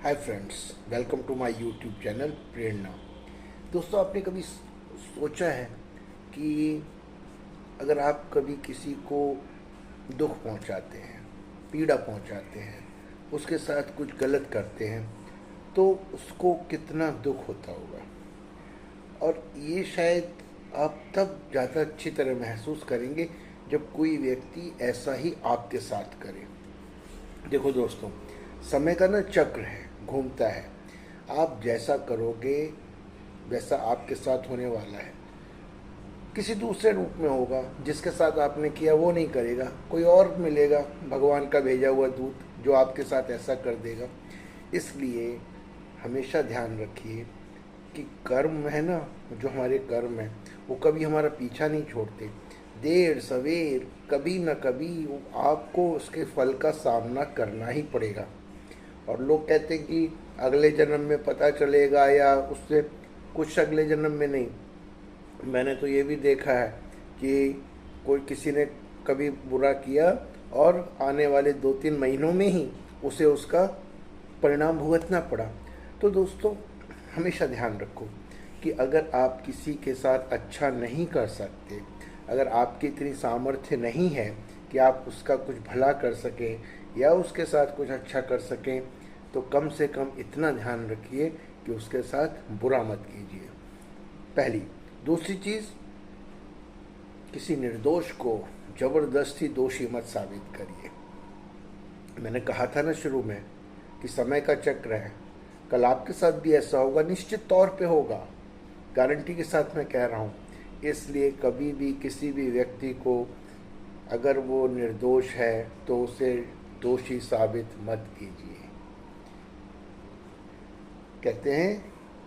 Hi friends, welcome to my YouTube channel Prerna. दोस्तों, आपने कभी सोचा है कि अगर आप कभी किसी को दुख पहुंचाते हैं, पीड़ा पहुंचाते हैं, उसके साथ कुछ गलत करते हैं, तो उसको कितना दुख होता होगा। और ये शायद आप तब ज़्यादा अच्छी तरह महसूस करेंगे जब कोई व्यक्ति ऐसा ही आपके साथ करे। देखो दोस्तों, समय का ना चक्र है, घूमता है। आप जैसा करोगे वैसा आपके साथ होने वाला है। किसी दूसरे रूप में होगा, जिसके साथ आपने किया वो नहीं करेगा, कोई और मिलेगा, भगवान का भेजा हुआ दूत जो आपके साथ ऐसा कर देगा। इसलिए हमेशा ध्यान रखिए कि कर्म है ना, जो हमारे कर्म है वो कभी हमारा पीछा नहीं छोड़ते। देर सवेर कभी न कभी आपको उसके फल का सामना करना ही पड़ेगा। और लोग कहते हैं कि अगले जन्म में पता चलेगा, या उससे कुछ अगले जन्म में नहीं। मैंने तो ये भी देखा है कि कोई किसी ने कभी बुरा किया और आने वाले 2-3 महीनों में ही उसे उसका परिणाम भुगतना पड़ा। तो दोस्तों, हमेशा ध्यान रखो कि अगर आप किसी के साथ अच्छा नहीं कर सकते, अगर आपकी इतनी सामर्थ्य नहीं है कि आप उसका कुछ भला कर सकें या उसके साथ कुछ अच्छा कर सकें, तो कम से कम इतना ध्यान रखिए कि उसके साथ बुरा मत कीजिए। पहली। दूसरी चीज़, किसी निर्दोष को जबरदस्ती दोषी मत साबित करिए। मैंने कहा था ना शुरू में कि समय का चक्र है। कल आपके साथ भी ऐसा होगा, निश्चित तौर पे होगा, गारंटी के साथ मैं कह रहा हूँ। इसलिए कभी भी किसी भी व्यक्ति को, अगर वो निर्दोष है तो उसे दोषी साबित मत कीजिए। कहते हैं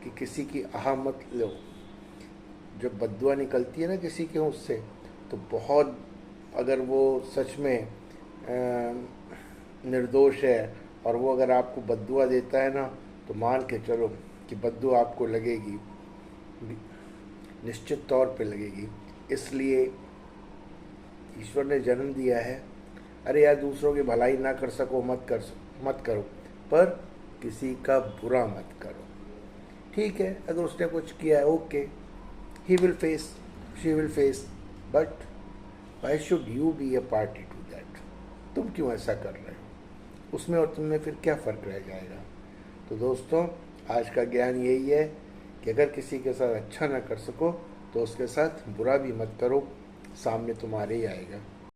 कि किसी की आह मत लो। जब बद्दुआ निकलती है ना किसी के उससे, तो बहुत, अगर वो सच में निर्दोष है और वो अगर आपको बद्दुआ देता है ना, तो मान के चलो कि बद्दुआ आपको लगेगी, निश्चित तौर पे लगेगी। इसलिए ईश्वर ने जन्म दिया है, अरे यार, दूसरों की भलाई ना कर सको मत करो, पर किसी का बुरा मत करो। ठीक है, अगर उसने कुछ किया है, okay, he will face, she will face, but why should you be a party to that? तुम क्यों ऐसा कर रहे हो? उसमें और तुम में फिर क्या फ़र्क रह जाएगा? तो दोस्तों, आज का ज्ञान यही है कि अगर किसी के साथ अच्छा ना कर सको तो उसके साथ बुरा भी मत करो, सामने तुम्हारे ही आएगा।